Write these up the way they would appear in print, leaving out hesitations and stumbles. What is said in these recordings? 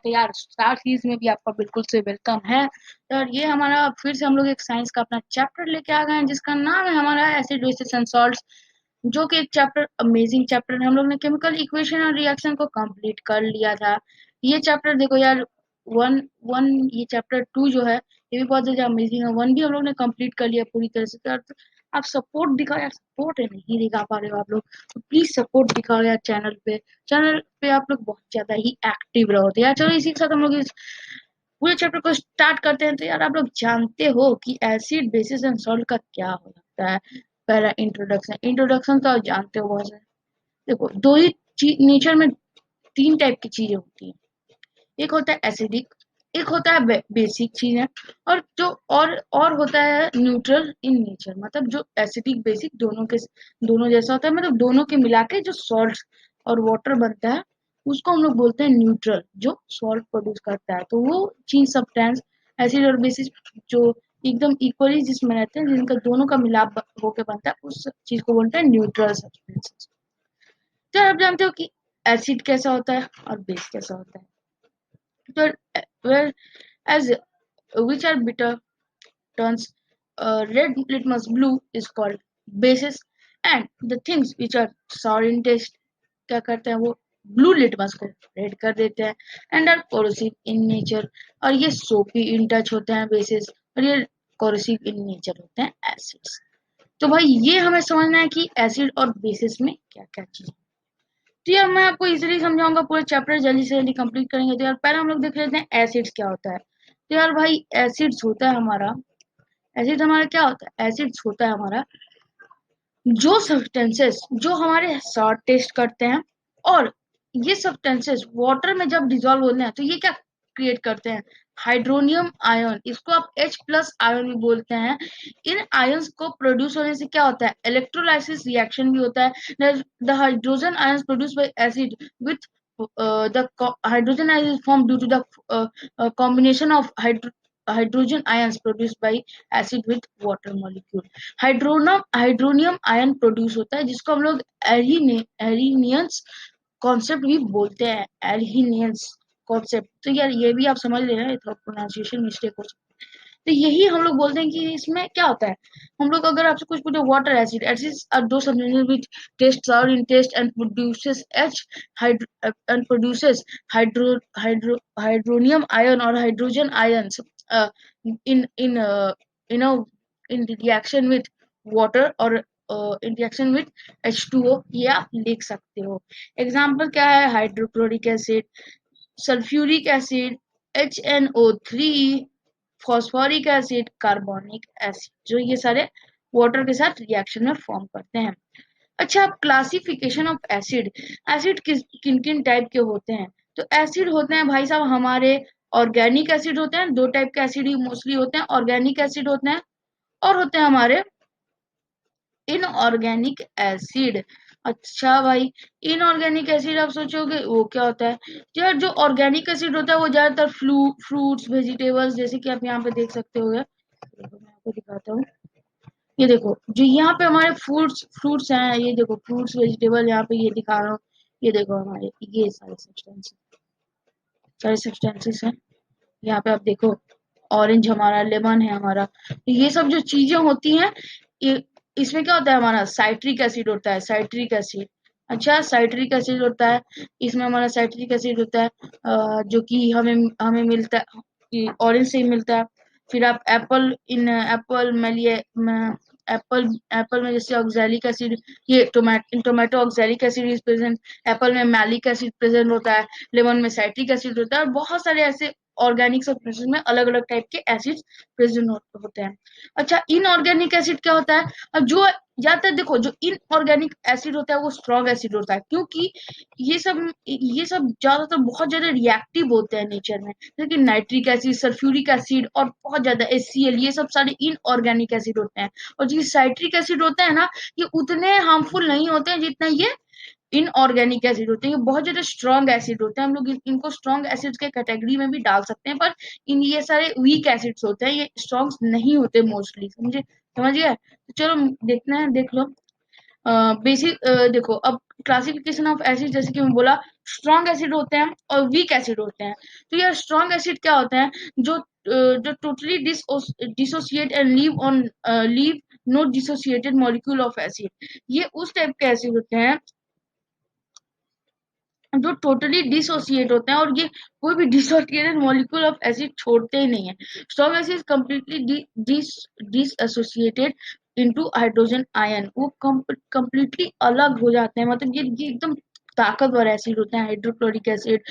तो यार star series में भी आपका बिल्कुल से वेलकम है। तो ये हमारा फिर से हम लोग एक साइंस का अपना चैप्टर लेके आ गए हैं जिसका नाम है हमारा एसिड बेसिस एंड सॉल्ट्स, जो कि एक चैप्टर अमेजिंग चैप्टर है। हम लोग ने केमिकल इक्वेशन और रिएक्शन को कंप्लीट कर लिया था। ये चैप्टर देखो यार, वन वन ये चैप्टर 2 जो है ये भी बहुत ज्यादा अमेजिंग है। 1 भी हम लोग ने कंप्लीट कर लिया पूरी तरह से। तो आप सपोर्ट दिखाओ यार, सपोर्ट नहीं दिखा पा रहे हो आप लोग, तो प्लीज सपोर्ट दिखाओ यार चैनल पे आप लोग बहुत ज्यादा ही एक्टिव रहो। तो यार चलो इसी के साथ हम लोग इस पूरे चैप्टर को स्टार्ट करते हैं। तो यार आप लोग जानते हो कि एसिड बेसिस एंड सॉल्ट का क्या हो सकता है। पहला इंट्रोडक्शन तो आप जानते हो बहुत सारे। देखो दो ही नेचर में तीन टाइप की चीजें होती हैं। एक होता है एसिडिक, एक होता है बेसिक चीजें, और जो और होता है न्यूट्रल इन नेचर। मतलब जो एसिडिक बेसिक दोनों जैसा होता है, मतलब दोनों के मिला के जो सॉल्ट और वाटर बनता है उसको हम लोग बोलते हैं न्यूट्रल, जो सॉल्ट प्रोड्यूस करता है। तो वो चीज सब्सटेंस एसिड और बेसिस जो एकदम इक्वली जिसमें रहते हैं, जिनका दोनों का मिलाप होकर बनता है, उस चीज को बोलते हैं न्यूट्रल सब्सटेंसेस। तो आप जानते हो कि एसिड कैसा होता है और बेस कैसा होता है। तो well, as which are bitter turns red litmus blue is called bases, and the things which are sour in taste क्या करते हैं वो ब्लू लिटमस को रेड कर देते हैं, and are corrosive in nature. और ये सोपी इन टच होते हैं बेसिस, और ये कोरोसिव इन नेचर होते हैं एसिड्स। तो भाई ये हमें समझना है कि एसिड और बेसिस में क्या क्या चीज। तो यार मैं आपको इजीली समझाऊंगा, पूरे चैप्टर जल्दी से जल्दी कंप्लीट करेंगे। तो यार पहले हम लोग देख लेते हैं एसिड्स क्या होता है। तो यार भाई एसिड्स हमारा क्या होता है। एसिड्स होता है हमारा जो सब्सटेंसेस जो हमारे साथ टेस्ट करते हैं, और ये सब्सटेंसेस वाटर में जब डिजोल्व होते हैं तो ये क्या क्रिएट करते हैं, हाइड्रोनियम आयन। इसको आप H+ आयन भी बोलते हैं। इन आयंस को प्रोड्यूस होने से क्या होता है, इलेक्ट्रोलाइसिस रिएक्शन भी होता है। The hydrogen ions produce by acid with the hydrogen ion is formed due to the combination of hydrogen ions produced by acid with water molecule। Hydronium ion produce होता है जिसको हम लोग एरिनियंस कॉन्सेप्ट भी बोलते हैं। एरिनियंस कॉन्सेप्ट, तो यार ये भी आप समझ लेना, थोड़ा प्रोनाउंसिएशन मिस्टेक हो सकता है। तो यही हम लोग बोलते हैं कि इसमें क्या होता है। हम लोग अगर आपसे कुछ पूछे, वाटर एसिड एसिड्स आर दो substances which taste sour in taste and produces H and produces hydronium ion or hydrogen ions uh, in in uh, you know in reaction with water or in reaction with H2O। ये आप लिख सकते हो। Example क्या है, hydrochloric acid, sulphuric acid, HNO3, phosphoric acid, carbonic acid, जो ये सारे वाटर के साथ रिएक्शन में फॉर्म करते हैं। अच्छा, क्लासिफिकेशन ऑफ एसिड। एसिड किन किन टाइप के होते हैं। तो एसिड होते हैं भाई साहब हमारे ऑर्गेनिक एसिड होते हैं। दो टाइप के एसिड ही मोस्टली होते हैं, ऑर्गेनिक एसिड होते हैं और होते हैं हमारे इनऑर्गेनिक एसिड। अच्छा भाई, इनऑर्गेनिक एसिड आप सोचोगे वो क्या होता है। यार जो ऑर्गेनिक एसिड होता है वो ज्यादातर फ्रूट्स वेजिटेबल्स, जैसे कि आप यहाँ पे देख सकते हो। मैं आपको दिखाता हूँ, ये देखो जो यहाँ पे हमारे फ्रूट्स हैं, ये देखो फ्रूट्स वेजिटेबल यहाँ पे ये दिखा रहा हूँ। ये देखो हमारे ये सारे सब्सटेंसेस हैं। यहाँ पे आप देखो, ऑरेंज हमारा, लेमन है हमारा। तो ये सब जो चीजें होती हैं, ये इसमें क्या होता है, हमारा साइट्रिक एसिड होता है, साइट्रिक एसिड। अच्छा, साइट्रिक एसिड होता है, इसमें हमारा साइट्रिक एसिड होता है जो कि हमें हमें मिलता है, ऑरेंज से ही मिलता है। फिर आप एप्पल में लिए एप्पल एप्पल में जैसे ऑक्सैलिक एसिड, ये tomato oxalic acid is present, Apple में मैलिक एसिड प्रेजेंट होता है, लेमन में साइट्रिक एसिड होता है, और बहुत सारे ऐसे ऑर्गेनिक सब्सटेंसेस में अलग अलग टाइप के एसिड्स प्रेजेंट होते हैं। अच्छा, इनऑर्गेनिक एसिड क्या होता है। अब जो ज्यादातर देखो जो इनऑर्गेनिक एसिड होता है वो स्ट्रॉन्ग एसिड होता है, क्योंकि ये सब ज्यादातर बहुत ज्यादा रिएक्टिव होते हैं नेचर में, जैसे कि नाइट्रिक एसिड, सल्फ्यूरिक एसिड और बहुत ज्यादा HCl, ये सब सारे इनऑर्गेनिक एसिड होते हैं। और जो साइट्रिक एसिड होते हैं ना, ये उतने हार्मफुल नहीं होते हैं जितना ये इनऑर्गेनिक एसिड होते हैं। ये बहुत ज्यादा स्ट्रॉन्ग एसिड होते हैं, हम लोग इनको स्ट्रॉन्ग एसिड्स के कैटेगरी में भी डाल सकते हैं, पर इन ये सारे वीक एसिड्स होते हैं, ये स्ट्रॉन्ग नहीं होते मोस्टली। समझ गए। तो चलो देखते हैं, देख लो। बेसिक देखो, अब क्लासिफिकेशन ऑफ एसिड, जैसे कि मैं बोला, स्ट्रॉन्ग एसिड होते हैं और वीक एसिड होते हैं। तो यार स्ट्रॉन्ग एसिड क्या होते हैं, जो totally dissociate and leave no dissociated molecule of acid. ये उस टाइप के एसिड होते हैं जो टोटली डिसोसिएट होते हैं, और ये कोई भी डिसोसिएटेड मॉलिक्यूल ऑफ एसिड छोड़ते ही नहीं है। Strong acid completely dissociated into hydrogen ion, वो कंप्लीटली अलग हो जाते हैं, मतलब ये एकदम ताकतवर एसिड होते हैं। हाइड्रोक्लोरिक एसिड,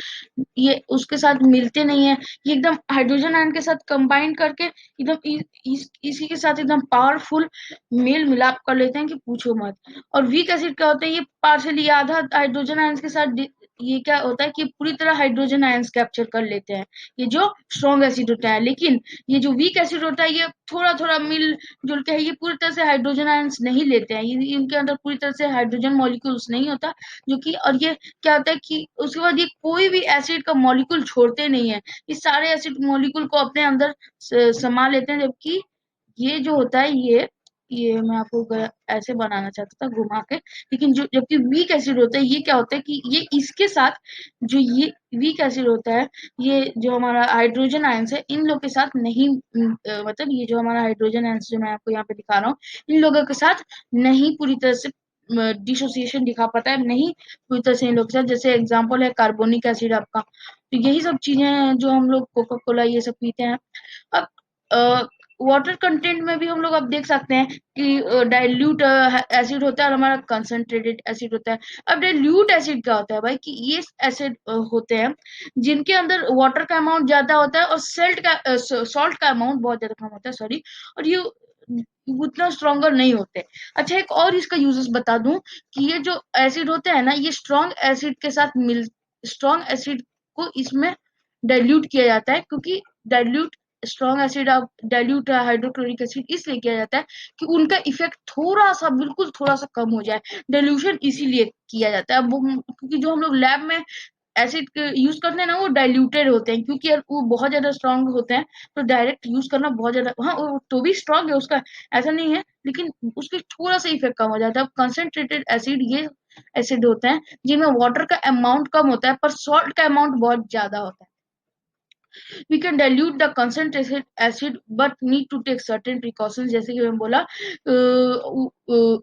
ये उसके साथ मिलते नहीं है, ये एकदम हाइड्रोजन आयन के साथ कंबाइन करके एकदम इसी के साथ एकदम पावरफुल मेल मिलाप कर लेते हैं कि पूछो मत। और वीक एसिड क्या होता है, ये पार्शियली आधा हाइड्रोजन आयंस के साथ ये क्या होता है कि पूरी तरह हाइड्रोजन आयंस कैप्चर कर लेते हैं, ये जो स्ट्रॉन्ग एसिड होता है। लेकिन ये जो वीक एसिड होता है, ये थोड़ा थोड़ा मिल जुल के है, ये पूरी तरह से हाइड्रोजन आयंस नहीं लेते हैं, ये इनके अंदर पूरी तरह से हाइड्रोजन मॉलिक्यूल्स नहीं होता, जो कि, और ये क्या होता है कि उसके बाद ये कोई भी एसिड का मॉलिक्यूल छोड़ते नहीं है, ये सारे एसिड मॉलिक्यूल को अपने अंदर समा लेते हैं। जबकि ये जो होता है, ये मैं आपको ऐसे बनाना चाहता था घुमा के, लेकिन जो जबकि वीक एसिड होता है, ये क्या होता है कि ये इसके साथ, जो ये वीक एसिड होता है, ये जो हमारा हाइड्रोजन आयंस है, इन लोग के साथ नहीं, मतलब ये जो हमारा हाइड्रोजन आयंस जो मैं आपको यहाँ पे दिखा रहा हूँ, इन लोगों के साथ नहीं पूरी तरह से डिसोसिएशन दिखा पाता है, नहीं पूरी तरह से इन लोग के साथ। जैसे एग्जाम्पल है कार्बोनिक एसिड आपका। तो यही सब चीजें हैं जो हम लोग कोका कोला ये सब पीते हैं। अब वाटर कंटेंट में भी हम लोग अब देख सकते हैं कि डाइल्यूट एसिड होता है और हमारा कंसंट्रेटेड एसिड होता है। अब डाइल्यूट एसिड क्या होता है भाई, कि ये एसिड होते हैं जिनके अंदर वाटर का अमाउंट ज्यादा होता है और सॉल्ट का अमाउंट बहुत ज्यादा कम होता है, सॉरी, और ये उतना स्ट्रॉन्गर नहीं होते। अच्छा, एक और इसका यूजेस बता दूं कि ये जो एसिड होते हैं ना, ये स्ट्रॉन्ग एसिड को इसमें डाइल्यूट किया जाता है, क्योंकि डाइल्यूट स्ट्रॉन्ग एसिड अब डाइल्यूट हाइड्रोक्लोरिक एसिड इसलिए किया जाता है कि उनका इफेक्ट थोड़ा सा, बिल्कुल थोड़ा सा कम हो जाए। डाइल्यूशन इसीलिए किया जाता है, क्योंकि जो हम लोग लैब में एसिड यूज करते हैं ना, वो डाइल्यूटेड होते हैं, क्योंकि यार वो बहुत ज्यादा स्ट्रांग होते हैं, तो डायरेक्ट यूज करना बहुत ज्यादा, हाँ वो तो भी स्ट्रांग है उसका, ऐसा नहीं है, लेकिन उसके थोड़ा सा इफेक्ट कम हो जाता है। कंसंट्रेटेड एसिड, ये एसिड होते हैं जिनमें वाटर का अमाउंट कम होता है पर सॉल्ट का अमाउंट बहुत ज्यादा होता है। We can dilute the concentrated acid but need to take certain precautions, जैसे कि मैं बोला,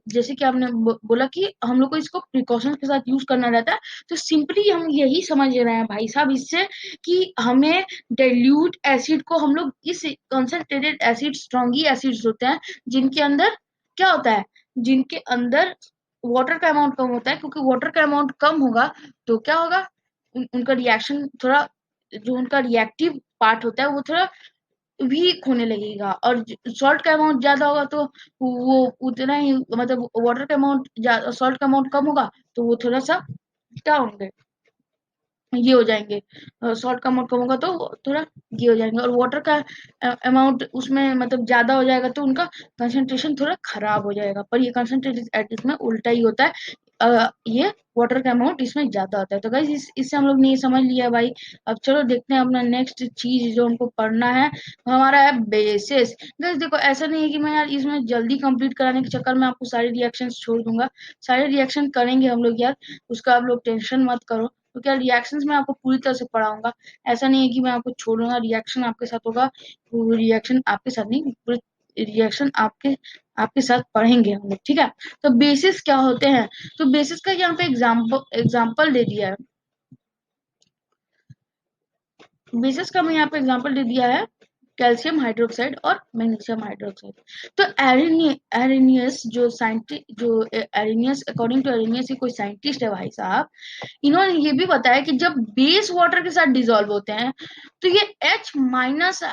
जैसे कि आपने बोला कि हम लोग को इसको प्रिकॉशंस के साथ यूज करना रहता है। तो सिंपली हम यही समझ रहे हैं भाई साहब इससे, कि हमें डाइल्यूट एसिड को हम लोग इस कंसंट्रेटेड एसिड, स्ट्रॉन्गी एसिड्स होते हैं जिनके अंदर क्या होता है, जिनके अंदर वाटर का अमाउंट कम होता है, क्योंकि वाटर का अमाउंट कम होगा तो क्या होगा, उनका रिएक्शन थोड़ा, जो उनका रिएक्टिव पार्ट होता है वो थोड़ा वीक होने लगेगा, और सॉल्ट का अमाउंट ज्यादा होगा तो वो उतना ही, मतलब वाटर का अमाउंट, सॉल्ट का अमाउंट कम होगा तो वो थोड़ा सा क्या होंगे, ये हो जाएंगे। सॉल्ट का अमाउंट कम होगा तो थोड़ा ये हो जाएंगे, और वाटर का अमाउंट उसमें मतलब ज्यादा हो जाएगा तो उनका कंसंट्रेशन थोड़ा खराब हो जाएगा। पर ये कंसंट्रेटेड एसिड में उल्टा ही होता है, ये वाटर का अमाउंट इसमें ज्यादा होता है। तो गाइस इससे हम लोग ने ये समझ लिया भाई। अब चलो देखते हैं अपना नेक्स्ट चीज जो हमको पढ़ना है, हमारा है बेसिस। गाइस देखो, ऐसा नहीं है कि मैं यार इसमें जल्दी कंप्लीट कराने के चक्कर में आपको सारे रिएक्शंस छोड़ दूंगा, सारे रिएक्शन करेंगे हम लोग यार, उसका आप लोग टेंशन मत करो। तो क्या रिएक्शंस में आपको पूरी तरह से पढ़ाऊंगा, ऐसा नहीं है कि मैं आपको छोड़ूंगा, रिएक्शन आपके साथ होगा, वो रिएक्शन आपके साथ नहीं, पूरे रिएक्शन आपके आपके साथ पढ़ेंगे हम लोग, ठीक है। तो बेसिस क्या होते हैं, तो बेसिस का यहाँ पे एग्जाम्पल दे दिया है, बेसिस का मैं यहाँ पे एग्जाम्पल दे दिया है, कैल्शियम हाइड्रोक्साइड और मैग्नीशियम हाइड्रोक्साइड। तो एरिनियस जो साइंटिस्ट, जो एरिनियस, अकॉर्डिंग टू एरिनियस, कोई साइंटिस्ट है भाई साहब, इन्होंने ये भी बताया कि जब बेस वाटर के साथ डिसॉल्व होते हैं तो ये H minus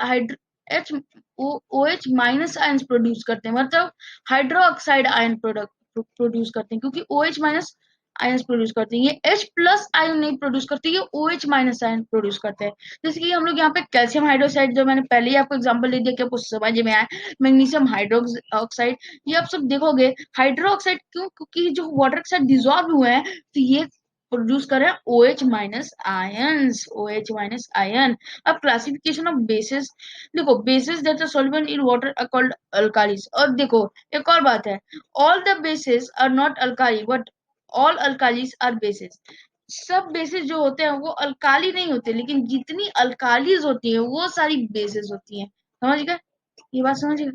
H O H minus ion produce करते हैं, मतलब हाइड्रोक्साइड आयन प्रोडक्ट प्रोड्यूस करते हैं, क्योंकि O H minus ion produce करते हैं। ये H प्लस आयन नहीं प्रोड्यूस करते, ये O H minus ion produce करते हैं। जैसे कि हम लोग यहाँ पे कैल्शियम हाइड्रोक्साइड, जो मैंने पहले ही आपको एग्जांपल दे दिया कि आपको समझ में आया, मैग्नीशियम हाइड्रोक्साइड, ये आप सब देखोगे हाइड्रोक्साइड क्यों, क्योंकि जो वाटर के साथ डिजोल्व हुए हैं, तो ये प्रोड्यूस कर रहे हैं OH minus ions, OH minus ion. अब क्लासिफिकेशन ऑफ बेसिस, देखो bases that are soluble in water are called alkalis. और देखो एक और बात है, all the bases are not alkali but all alkalis are bases. सब बेसिस जो होते हैं वो अल्काली नहीं होते, लेकिन जितनी अल्कालीज होती है वो सारी बेसिस होती है। समझ गए? ये बात समझ गए?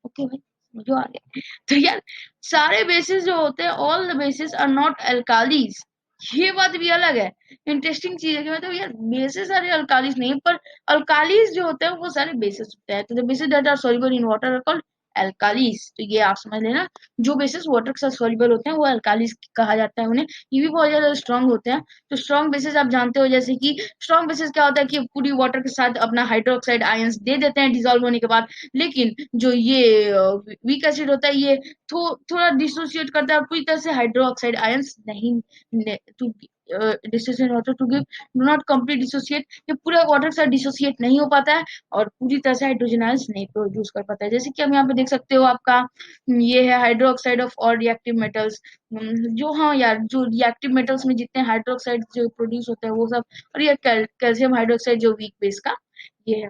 ओके भाई, मुझे आ गया। तो यार सारे बेसिस जो होते हैं, all the bases are not alkalis, ये बात भी अलग है। इंटरेस्टिंग चीज है कि मतलब यार बेसिस सारे अल्कालीज नहीं, पर अल्कालीज जो होते हैं वो सारे बेसिस होते हैं। तो the bases that are soluble in water are called alkalis. तो ये आप समझ लेना, जो बेसिस वाटर के साथ सॉल्युबल होते हैं वो अल्कालीज कहा जाता है उन्हें। ये भी बहुत ज्यादा स्ट्रांग होते हैं। तो स्ट्रांग बेसिस आप जानते हो, जैसे कि स्ट्रांग बेसिस क्या होता है कि पूरी वाटर के साथ अपना हाइड्रोक्साइड आयंस दे देते हैं डिसॉल्व होने के बाद, लेकिन जो ये वीक एसिड होता है ये थोड़ा डिसोसिएट करता है और पूरी तरह से हाइड्रोक्साइड आयंस नहीं to dissociate water to give do not complete dissociate, ये पूरा वाटर से डिसोसिएट नहीं हो पाता है और पूरी तरह से हाइड्रोजन आयंस नहीं प्रोड्यूस कर पाता है। जैसे कि हम यहाँ पे देख सकते हो आपका ये है हाइड्रोक्साइड ऑफ और रिएक्टिव मेटल्स। जो हाँ यार, जो रिएक्टिव मेटल्स में जितने हाइड्रोक्साइड जो प्रोड्यूस होते हैं वो सब, और ये कैल्शियम हाइड्रोक्साइड जो वीक बेस का ये है।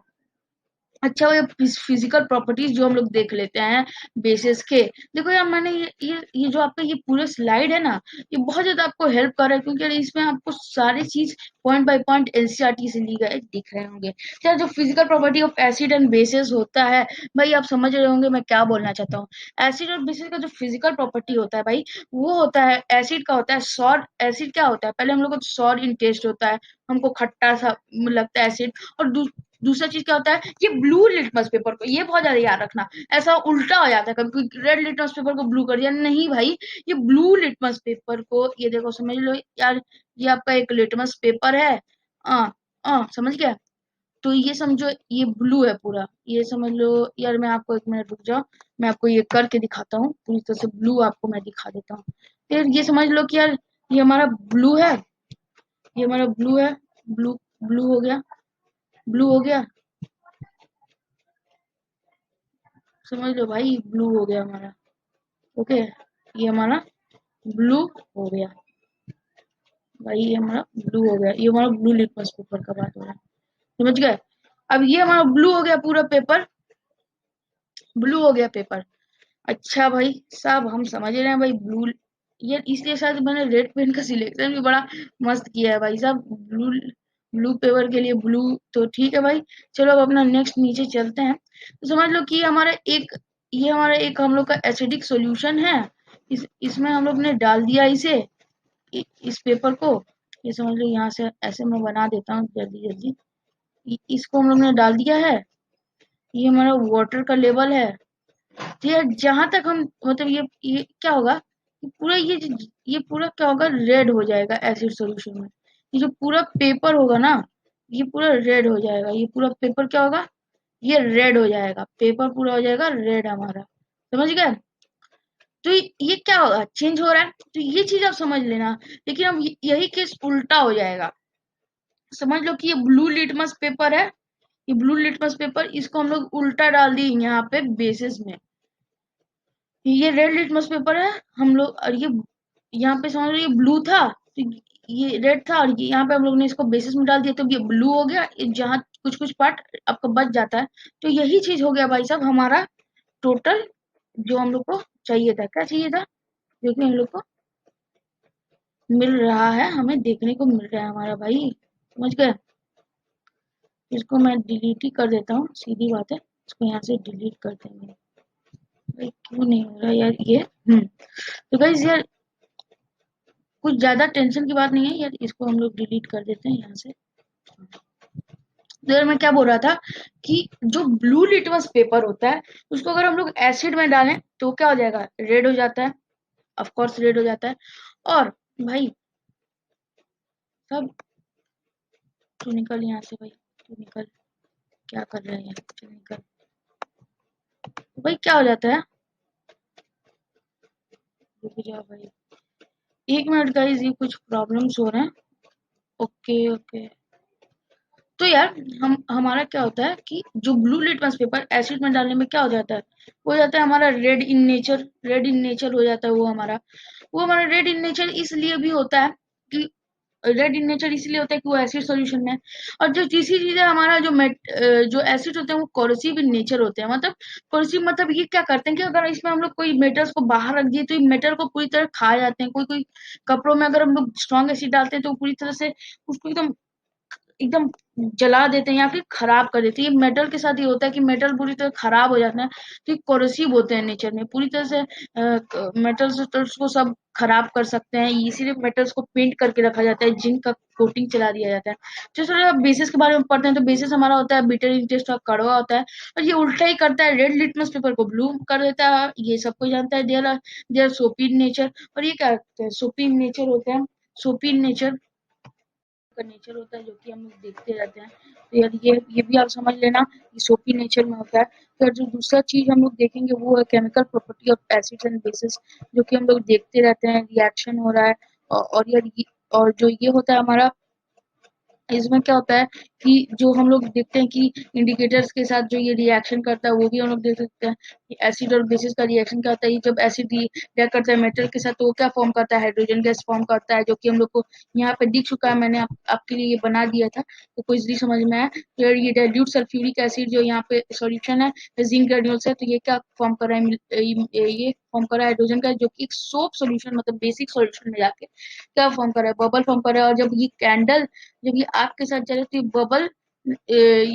अच्छा, ये फिजिकल प्रॉपर्टीज जो हम लोग देख लेते हैं बेसिस के। देखो यार मैंने ये जो आपका ये पूरा स्लाइड है ना, ये बहुत ज्यादा आपको हेल्प कर रहा है, क्योंकि यार इसमें आपको सारी चीज पॉइंट बाय पॉइंट एनसीईआरटी से ली गए दिख रहे होंगे। यार जो physical property of acid and bases होता है भाई, आप समझ रहे होंगे मैं क्या बोलना चाहता हूँ। एसिड और बेसिस का जो फिजिकल प्रॉपर्टी होता है भाई, वो होता है एसिड का होता है सॉर। एसिड क्या होता है, पहले हम लोग को सॉर इन टेस्ट होता है, हमको खट्टा सा लगता है एसिड। और दूसरा चीज क्या होता है, ये ब्लू लिटमस पेपर को, ये बहुत ज्यादा याद रखना, ऐसा उल्टा हो जाता है कभी, रेड लिटमस पेपर को ब्लू कर दिया, नहीं भाई, ये ब्लू लिटमस पेपर को, ये देखो समझ लो यार, ये आपका एक लिटमस पेपर है। समझ गया? तो ये समझो ये ब्लू है पूरा, ये समझ लो यार। मैं आपको एक मिनट रुक जाओ, मैं आपको ये करके दिखाता हूँ, पूरी तरह से ब्लू आपको मैं दिखा देता हूँ। फिर ये समझ लो कि यार ये हमारा ब्लू है, ये हमारा ब्लू है। ब्लू, ब्लू हो गया, ब्लू हो गया, समझ लो भाई ब्लू हो गया हमारा। ओके, ये हमारा ब्लू हो गया भाई, ये हमारा ब्लू हो गया, ये हमारा ब्लू लिटमस पेपर का बात हो रहा है। समझ गए? अब ये हमारा ब्लू हो गया पूरा पेपर, ब्लू हो गया पेपर। अच्छा भाई साहब, हम समझ रहे हैं भाई ब्लू, ये इसलिए शायद मैंने रेड पेन का सिलेक्शन भी बड़ा मस्त किया है भाई साहब। ब्लू, ब्लू पेपर के लिए ब्लू, तो ठीक है भाई। चलो अब अपना नेक्स्ट नीचे चलते हैं। तो समझ लो कि ये हमारा एक हम लोग का एसिडिक सॉल्यूशन है। इसमें हम लोग ने डाल दिया इसे, इस पेपर को, ये समझ लो यहाँ से ऐसे मैं बना देता हूँ जल्दी जल्दी। इसको हम लोग ने डाल दिया है, ये हमारा वाटर का लेवल है। तो यार जहां तक हम मतलब ये क्या होगा, पूरा ये पूरा क्या होगा, रेड हो जाएगा एसिड सॉल्यूशन में। ये जो पूरा पेपर होगा ना, ये पूरा रेड हो जाएगा, ये पूरा पेपर क्या होगा, ये रेड हो जाएगा, पेपर पूरा हो जाएगा रेड हमारा। समझ गए? तो ये क्या होगा, चेंज हो रहा है, तो ये चीज आप समझ लेना। लेकिन अब यही केस उल्टा हो जाएगा। समझ लो कि ये ब्लू लिटमस पेपर है, ये ब्लू लिटमस पेपर, इसको हम लोग उल्टा डाल दिए यहाँ पे बेसिस में। ये रेड लिटमस पेपर है हम लोग, और ये यहाँ पे समझ लो ये ब्लू था, तो ये रेड था, और यहाँ पे हम लोग ने इसको बेसिस में डाल दिया तो ये ब्लू हो गया। जहाँ कुछ कुछ पार्ट आपका बच जाता है, तो यही चीज हो गया भाई साहब हमारा टोटल, जो हम लोग को चाहिए था। क्या चाहिए था? जो कि हम लोग को मिल रहा है, हमें देखने को मिल रहा है हमारा भाई। समझ गए? इसको मैं डिलीट ही कर देता हूँ, सीधी बात है, इसको यहाँ से डिलीट कर देंगे। भाई क्यों नहीं हो रहा यार ये। तो गाइस यार कुछ ज्यादा टेंशन की बात नहीं है यार, इसको हम लोग डिलीट कर देते हैं यहाँ से। तो यार मैं क्या बोल रहा था कि जो ब्लू लिटमस पेपर होता है, उसको अगर हम लोग एसिड में डालें तो क्या हो जाएगा, रेड हो जाता है, ऑफ कोर्स रेड हो जाता है। और भाई सब, तू निकल यहाँ से भाई, तू निकल, क्या कर रहे हैं, चल निकल। तो भाई क्या हो जाता है, रुक जाओ भाई एक मिनट गाइस, ये कुछ प्रॉब्लम्स हो रहे हैं। Okay okay. तो यार हमारा क्या होता है कि जो ब्लू लिटमस पेपर एसिड में डालने में क्या हो जाता है, वो हो जाता है हमारा red in nature, red in nature हो जाता है वो हमारा। वो हमारा रेड इन नेचर इसलिए भी होता है कि रेड इन नेचर इसलिए होता है कि वो एसिड सॉल्यूशन में है। और जो तीसरी चीज है हमारा जो एसिड होते हैं वो कोरोसिव इन नेचर होते हैं। मतलब कोरोसिव मतलब ये क्या करते हैं कि अगर इसमें हम लोग कोई मेटल्स को बाहर रख दिए तो ये मेटल को पूरी तरह खा जाते हैं। कोई कोई कपड़ों में अगर हम लोग स्ट्रॉन्ग एसिड डालते हैं तो पूरी तरह से उसको एकदम एकदम जला देते हैं या फिर खराब कर देते हैं। ये मेटल के साथ ये होता है कि मेटल पूरी तरह खराब हो जाता है, तो ये कोरोसिव होते हैं नेचर में, पूरी तरह से मेटल्स को सब खराब कर सकते हैं। इसीलिए मेटल्स को पेंट करके रखा जाता है, जिंक का कोटिंग चला दिया जाता है। जो थोड़ा बेसिस के बारे में पढ़ते हैं तो बेसिस हमारा होता है बिटर इन टेस्ट और कड़वा होता है, और ये उल्टा ही करता है, रेड लिटमस पेपर को ब्लू कर देता है। ये सबको जानता है। देयर सोपी इन नेचर। और ये क्या होता है, सोपी इन नेचर होते हैं। सोपी इन नेचर का नेचर होता है जो कि हम लोग देखते रहते हैं। तो यार ये भी आप समझ लेना कि सोपी नेचर में होता है। फिर जो दूसरा चीज हम लोग देखेंगे वो है chemical property of acids and bases, जो कि हम लोग देखते रहते हैं, रिएक्शन हो रहा है। और यार और जो ये होता है हमारा, इसमें क्या होता है कि जो हम लोग देखते हैं कि इंडिकेटर्स के साथ जो ये रिएक्शन करता है वो भी हम लोग देख सकते हैं कि एसिड और बेसिस का रिएक्शन क्या होता है। ये जब एसिड रिएक्ट करता है मेटल के साथ तो वो क्या फॉर्म करता है, हाइड्रोजन गैस फॉर्म करता है, जो कि हम लोग को यहाँ पे दिख चुका है। मैंने आपके लिए ये बना दिया था तो कोई इजली समझ में आया। फिर ये डाइल्यूट सल्फ्यूरिक एसिड जो यहाँ पे सॉल्यूशन है जिंक ग्रेन्यूल्स है, तो ये क्या फॉर्म कर रहा है, ये फॉर्म कर रहा है हाइड्रोजन का, जो कि एक सोप सोल्यूशन मतलब बेसिक सोल्यूशन में जाके क्या फॉर्म कर रहा है, बबल फॉर्म कर रहा है। और जब ये कैंडल, जब ये आग के साथ जले तो ये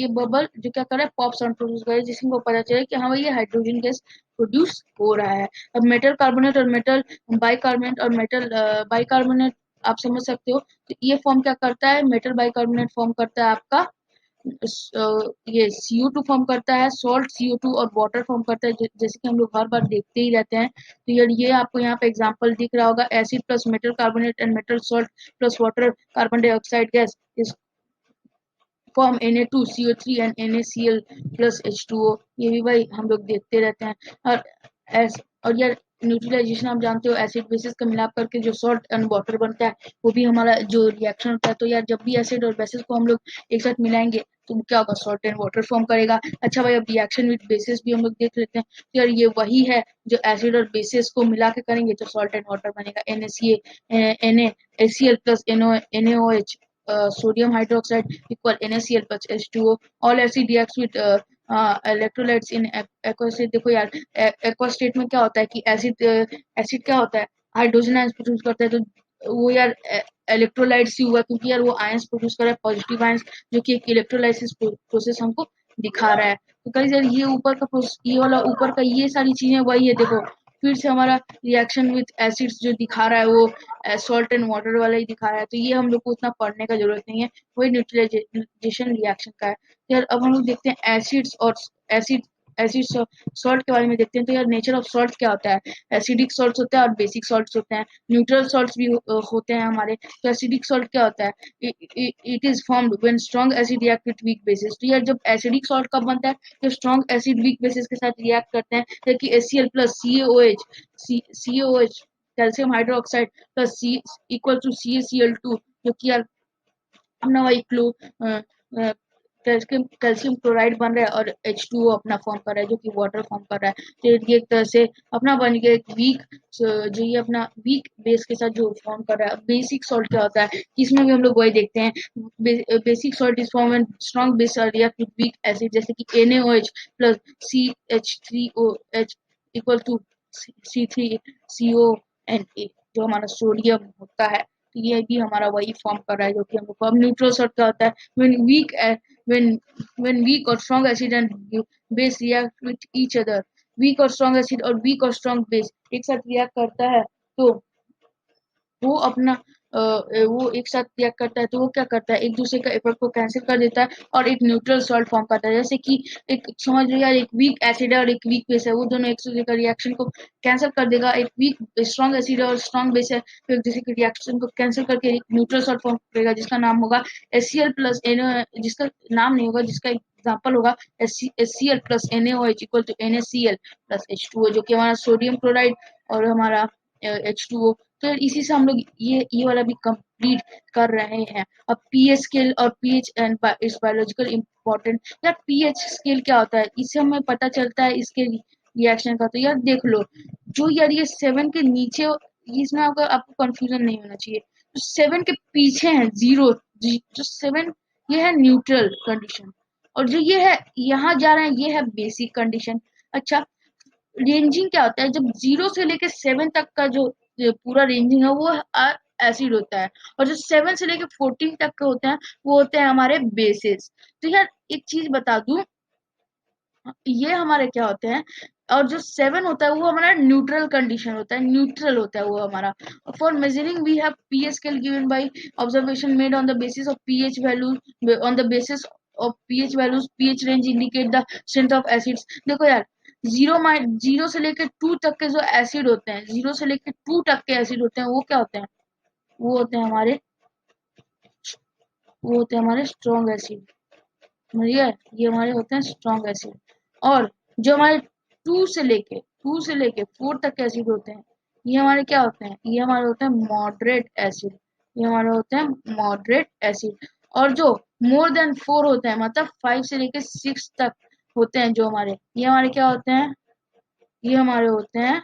बबल जो क्या कर रहा है, पॉप साउंड प्रोड्यूस कर रहा है, जिससे हमको पता चले कि हाँ भाई ये हाइड्रोजन गैस प्रोड्यूस हो रहा है। अब मेटल कार्बोनेट और मेटल बाइकार्बोनेट और मेटल बाइकार्बोनेट आप समझ सकते हो। तो ये फॉर्म क्या करता है, मेटल बाइकार्बोनेट फॉर्म करता है आपका ये CO2 फॉर्म करता है, सॉल्ट CO2 और वाटर फॉर्म करता है, जैसे कि हम लोग हर बार देखते ही रहते हैं। तो यार ये आपको यहाँ पे एग्जांपल दिख रहा होगा, acid plus metal carbonate and metal salt plus water carbon dioxide gas इस form Na2CO3 and NaCl plus H2O। ये भी भाई हम लोग देखते रहते हैं। और और यार न्यूट्रलाइजेशन आप जानते हो, एसिड बेसिस का मिलाप करके जो सॉल्ट एंड वाटर बनता है वो भी हमारा जो रिएक्शन होता है। तो यार जब भी एसिड और बेसिस को हम लोग एक साथ मिलाएंगे तो क्या होगा, सॉल्ट एंड वाटर फॉर्म करेगा। अच्छा भाई अब रिएक्शन विद बेसिस भी हम लोग देख लेते हैं। तो यार ये वही है जो एसिड और बेसिस को मिला के करेंगे तो सॉल्ट एंड वाटर बनेगा, NaCl plus NaOH sodium hydroxide equal NaCl plus H2O. All acid reacts with electrolytes in aqueous state। देखो यार aqueous state में क्या होता है कि एसिड क्या होता है, हाइड्रोजन आयंस प्रोड्यूस करता है। तो वो यार इलेक्ट्रोलाइट्स ही हुआ, क्योंकि यार वो आयंस प्रोड्यूस कर रहा है, पॉजिटिव आयंस, जो कि एक इलेक्ट्रोलाइसिस प्रोसेस हमको दिखा रहा है। तो कहीं यार ये ऊपर का ये वाला ऊपर का ये सारी चीजें वही है। देखो फिर से हमारा रिएक्शन विद एसिड्स जो दिखा रहा है वो सॉल्ट एंड वाटर वाला ही दिखा रहा है। तो ये हम लोग को उतना पढ़ने का जरूरत नहीं है, वही न्यूट्रलाइजेशन रिएक्शन का है। तो यार अब हम लोग देखते हैं एसिड्स और एसिड एसिड सॉल्ट के बारे में देखते हैं। तो यार नेचर ऑफ सॉल्ट क्या होता है, एसिडिक सॉल्ट्स होता है और बेसिक सॉल्ट्स होते हैं, न्यूट्रल सॉल्ट्स भी होते हैं हमारे। तो एसिडिक सॉल्ट क्या होता है, it is formed when strong acid react with weak bases. तो यार जब एसिडिक सॉल्ट कब बनता है, जब स्ट्रॉन्ग एसिड वीक बेसिस के साथ रिएक्ट करते हैं, जैसे HCl plus CaOH calcium hydroxide plus C equal to CaCl2, जो कि यार अपना वही कैल्शियम क्लोराइड बन रहा है, और H2O अपना फॉर्म कर रहा है जो कि वाटर फॉर्म कर रहा है। तो ये एक तरह से अपना बन गया एक वीक, जो ये अपना वीक बेस के साथ जो फॉर्म कर रहा है। बेसिक सॉल्ट क्या होता है, इसमें भी हम लोग वही देखते हैं, basic salt is form when strong base react with weak acid, जैसे कि NaOH plus CH3OH equal to C3CONA, जो हमारा सोडियम होता है। तो ये भी हमारा वही फॉर्म कर रहा है जो कि हम लोग को। अब न्यूट्रल सॉल्ट क्या होता है, when weak when when weak or strong acid and base react with each other, weak or strong acid और weak or strong base एक साथ रिएक्ट करता है तो वो अपना वो एक साथ रिएक्ट करता है तो वो क्या करता है, एक दूसरे का इफेक्ट को कैंसिल कर देता है और एक न्यूट्रल सॉल्ट फॉर्म करता है। जैसे कि एक समझ लो यार, एक वीक एसिड है और एक वीक बेस है, वो दोनों एक दूसरे का रिएक्शन को कैंसिल कर देगा। एक वीक स्ट्रॉन्ग एसिड है और स्ट्रॉन्ग बेस है, तो एक दूसरे के रिएक्शन को कैंसिल करके एक न्यूट्रल सॉल्ट फॉर्म करेगा, जिसका नाम होगा HCl प्लस जिसका नाम नहीं होगा, जिसका एग्जाम्पल होगा HCl plus NaOH equal to NaCl plus H2O, जो कि हमारा सोडियम क्लोराइड और हमारा H2O। तो इसी से हम लोग ये वाला भी कंप्लीट कर रहे हैं। अब pH स्केल और pH and it's biological important. यार pH स्केल क्या होता है, इससे हमें पता चलता है इसके रिएक्शन का। तो यार देख लो, जो यार ये 7 के नीचे, इसमें आपको कंफ्यूजन नहीं होना चाहिए। 7 के पीछे है जीरो, जो 7 ये है न्यूट्रल कंडीशन, और जो ये है यहाँ जा रहे हैं ये है बेसिक कंडीशन। अच्छा, रेंजिंग क्या होता है, जब 0 से लेके 7 तक का जो पूरा रेंजिंग है वो एसिड होता है, और जो 7 से लेके 14 तक के होते हैं वो होते हैं हमारे बेसिस। तो यार एक चीज बता दूं, ये हमारे क्या होते हैं, और जो 7 होता है वो हमारा न्यूट्रल कंडीशन होता है, न्यूट्रल होता है वो हमारा। For measuring we have pH scale given by observation made on the basis of pH value, on the basis of pH values pH range indicate the strength of acids. देखो यार, zero से लेके 2 तक के जो एसिड होते हैं, 0 से लेके 2 तक के एसिड होते हैं वो क्या होते हैं, वो होते हैं हमारे, वो होते हैं हमारे स्ट्रॉन्ग एसिड। समझिए, ये हमारे होते हैं स्ट्रॉन्ग एसिड। और जो हमारे 2 से लेके 4 तक के एसिड होते हैं, ये हमारे क्या होते हैं, ये हमारे होते हैं मॉडरेट एसिड, ये हमारे होते हैं मॉडरेट एसिड। और जो मोर देन 4 होते हैं, मतलब 5 से लेके 6 तक होते हैं जो हमारे, ये हमारे क्या होते हैं, ये हमारे होते हैं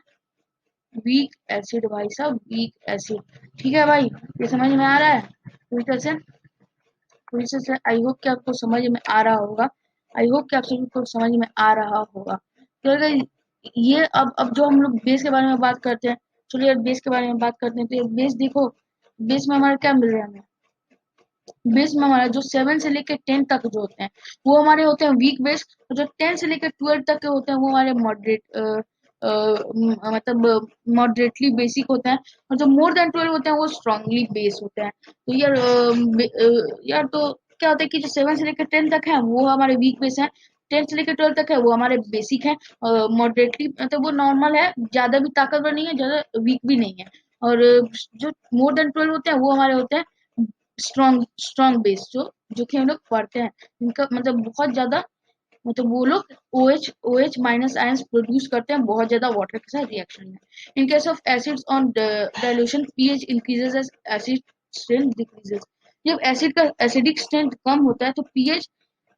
वीक एसिड। भाई साहब, वीक एसिड। ठीक है भाई, ये समझ में आ रहा है पूरी तरह से, पूरी तरह से। आई होप कि आपको समझ में आ रहा होगा, आई होप कि आप सभी को समझ में आ रहा होगा। तो अगर ये अब जो हम लोग बेस के बारे में बात करते हैं, चलिए यार बेस के बारे में बात करते हैं। तो ये बेस देखो, बेस में हमारा क्या मिल रहा है हमें, बेस में हमारा जो 7 से लेकर 10 तक जो होते हैं वो हमारे होते हैं वीक बेस, और जो 10 से लेकर 12 तक के होते हैं वो हमारे मॉडरेट, मतलब मॉडरेटली बेसिक होते हैं। और जो मोर देन 12 होते हैं वो स्ट्रांगली बेस होते हैं। तो यार यार तो क्या होता है कि जो 7 से लेकर 10 तक है वो हमारे वीक बेस है, 10 से लेकर 12 तक है वो हमारे बेसिक है, मॉडरेटली मतलब वो नॉर्मल है, ज्यादा भी ताकतवर नहीं है, ज्यादा वीक भी नहीं है। और जो मोर देन 12 होते हैं वो हमारे होते हैं स्ट्रॉन्ग स्ट्रॉन्ग बेस, जो कि हम लोग पढ़ते हैं, इनका मतलब बहुत ज्यादा, मतलब वो लोग OH माइनस आयंस प्रोड्यूस करते हैं बहुत ज्यादा वाटर के साथ रिएक्शन में। In case of acids on dilution pH increases as acid strength decreases. जब एसिड का एसिडिक स्ट्रेंथ कम होता है तो पीएच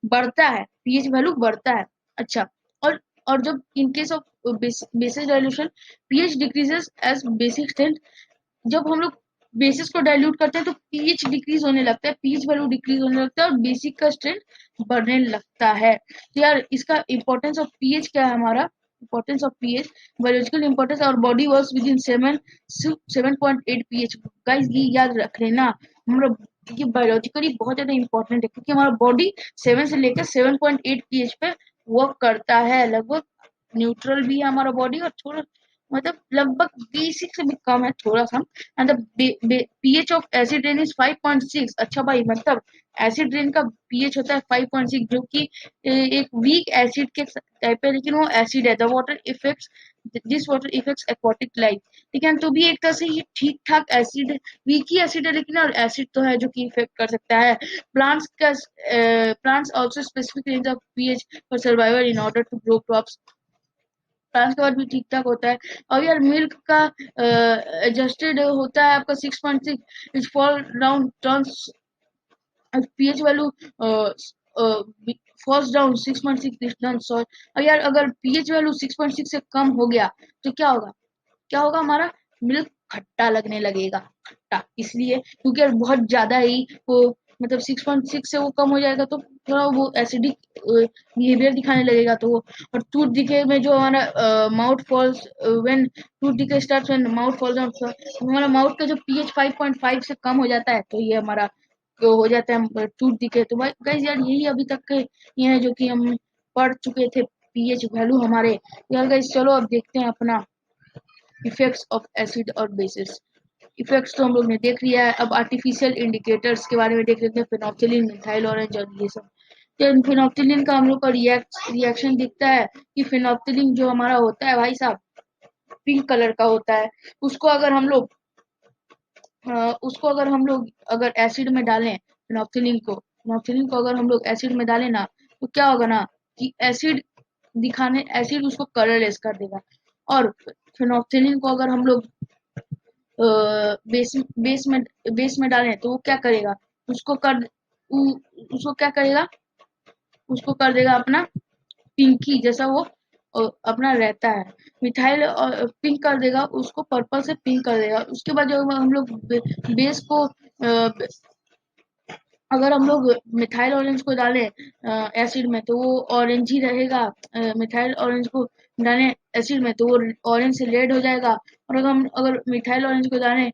बढ़ता है, पीएच वैल्यू बढ़ता है। अच्छा, और और जब in case of bases dilution pH decreases as basic strength, जब हम लोग बेसिस को डाइल्यूट करते हैं तो पीएच डिक्रीज होने लगता है, पीएच वैल्यू डिक्रीज होने लगता है और बेसिक का स्ट्रेंथ बढ़ने लगता है। तो यार इसका इंपॉर्टेंस ऑफ पीएच क्या है हमारा, importance of pH, biological importance, और body works within 7.8 pH. Guys ये याद रख लेना, हमारा ये बायोलॉजिकली बहुत ज्यादा इंपॉर्टेंट है, क्योंकि हमारा बॉडी 7 से लेकर 7.8 पीएच पे वर्क करता है, लगभग न्यूट्रल भी है हमारा बॉडी, और थोड़ा मतलब लगभग बेसिक से भी कम है थोड़ा सा। And the pH of acid rain is 5.6। अच्छा भाई, मतलब एसिड रेन का पीएच होता है 5.6, जो कि एक वीक एसिड के टाइप है, लेकिन वो एसिड है। The water effects, this water effects aquatic life. ठीक है, तो भी एक तरह से ये ठीक ठाक एसिड, वीक ही एसिड है, लेकिन और एसिड तो है जो कि इफेक्ट कर सकता है प्लांट्स का। Plants also specific range of pH for survival in order to grow crops. ट्रांस के बाद भी ठीक ठाक होता है। और यार मिल्क का एडजस्टेड होता है आपका 6.6, is fall down turns pH value falls down 6.6 turn soil. और यार अगर पीएच वैल्यू 6.6 से कम हो गया तो क्या होगा, क्या होगा, हमारा मिल्क खट्टा लगने लगेगा, खट्टा इसलिए क्योंकि यार बहुत ज्यादा ही वो, मतलब 6.6 से वो कम हो जाएगा तो थोड़ा वो एसिडिक बिहेवियर दिखाने लगेगा। तो वो, और टूथ डिके में जो हमारा mouth falls when tooth decay starts when mouth falls down, हमारा माउथ का जो पीएच 5.5 से कम हो जाता है तो ये हमारा तो हो जाता है टूथ डिके। तो भाई गाइस यार यही अभी तक के ये है जो कि हम पढ़ चुके थे, पीएच वैल्यू हमारे। यार गाइस चलो अब देखते हैं अपना इफेक्ट्स ऑफ एसिड और बेसिस। इफेक्ट्स तो हम लोग ने देख लिया है, अब आर्टिफिशियल इंडिकेटर्स के बारे में देख लेते हैं, फिनोप्थिलीन, मिथाइल ऑरेंज और ये सब। तो फिनोप्थिलीन का हम लोग का रिएक्शन दिखता है कि फिनोप्थिलीन जो हमारा होता है भाई साहब पिंक कलर का होता है। उसको अगर हम लोग उसको अगर एसिड में डालें, फिनोप्थिलीन को अगर हम लोग एसिड में डालें ना, तो क्या होगा ना कि एसिड उसको कलरलेस कर देगा। और फिनोप्थिलीन को अगर हम लोग बेस बेस में डालें तो वो क्या करेगा, उसको कर उसको क्या करेगा, उसको कर देगा अपना पिंकी जैसा वो, अपना रहता है। मिथाइल पिंक कर देगा, उसको पर्पल से पिंक कर देगा। उसके बाद जब हम लोग बेस को अगर हम लोग मिथाइल ऑरेंज को डालें एसिड में तो वो ऑरेंज ही रहेगा। मिथाइल ऑरेंज को डालें एसिड में तो वो ऑरेंज से रेड हो जाएगा। और अगर मिथाइल ऑरेंज को डालें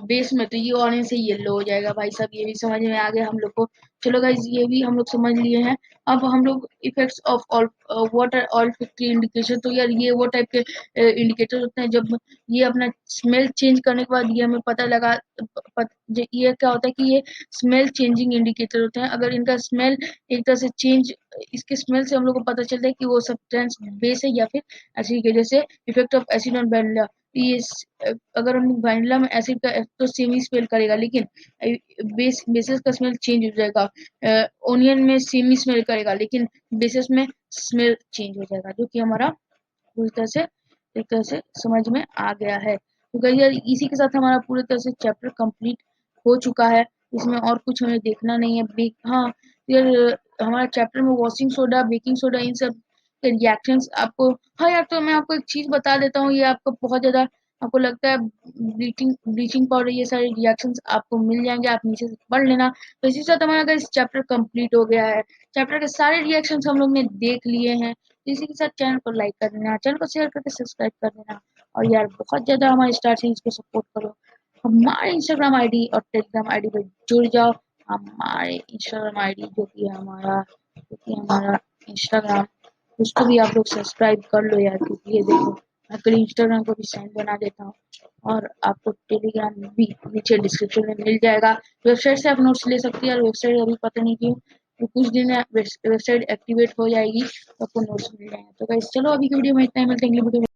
बेस में तो ये ऑरेंज से येलो हो जाएगा। भाई साहब ये भी समझ में आ गया हम लोग को। चलो गाइज ये भी हम लोग समझ लिए हैं। अब हम लोग effects of all water oil fifty indication, तो यार ये वो टाइप के इंडिकेटर होते हैं जब ये अपना स्मेल चेंज करने के बाद ये हमें पता लगा ये क्या होता है कि ये स्मेल चेंजिंग इंडिकेटर होते हैं। अगर इनका स्मेल एक तरह से चेंज, इसके स्मेल से हम लोग को पता चलता है कि वो सब्सटेंस बेस है या फिर एसिड के। जैसे effect of acid on vanilla, ये अगर हम वैनिला में एसिड का तो सेम ही स्मेल करेगा, लेकिन बेसिस का स्मेल चेंज हो जाएगा। ओनियन में सेम ही स्मेल करेगा, लेकिन बेसिस में स्मेल चेंज हो जाएगा, जो कि हमारा पूरी तरह से एक तरह से समझ में आ गया है। तो गाइस यार इसी के साथ हमारा पूरी तरह से चैप्टर कंप्लीट हो चुका है। इसमें और कुछ हमें देखना नहीं है। हाँ यार हमारा चैप्टर में वॉशिंग सोडा, बेकिंग सोडा, इन सब के रिएक्शंस आपको, हाँ यार तो मैं आपको एक चीज बता देता हूँ, ये आपको बहुत ज्यादा आपको लगता है ब्लीचिंग ब्लीचिंग पाउडर, ये सारे रिएक्शंस आपको मिल जाएंगे, आप नीचे से पढ़ लेना। तो इसी के साथ हमारा इस चैप्टर कंप्लीट हो गया है। चैप्टर के सारे रिएक्शंस हम लोग ने देख लिए हैं। इसी के साथ चैनल को लाइक कर देना, चैनल को शेयर करके सब्सक्राइब कर देना, और यार बहुत ज्यादा हमारे स्टार सीरीज को सपोर्ट करो। हमारे इंस्टाग्राम आईडी और टेलीग्राम आईडी पे जुड़ जाओ। हमारे इंस्टाग्राम आईडी जो कि हमारा इंस्टाग्राम, उसको भी आप लोग सब्सक्राइब कर लो यार, क्योंकि ये देखो मैं कल इंस्टाग्राम को भी साइन बना देता हूँ। और आपको टेलीग्राम भी नीचे डिस्क्रिप्शन में मिल जाएगा। वेबसाइट से आप नोट्स ले सकती है, और वेबसाइट अभी पता नहीं क्यों तो कुछ दिन में वेबसाइट एक्टिवेट हो जाएगी तो आपको नोट्स मिल जाएंगे। तो गाइस चलो अभी की वीडियो में इतना ही, मिलते हैं अगली वीडियो में।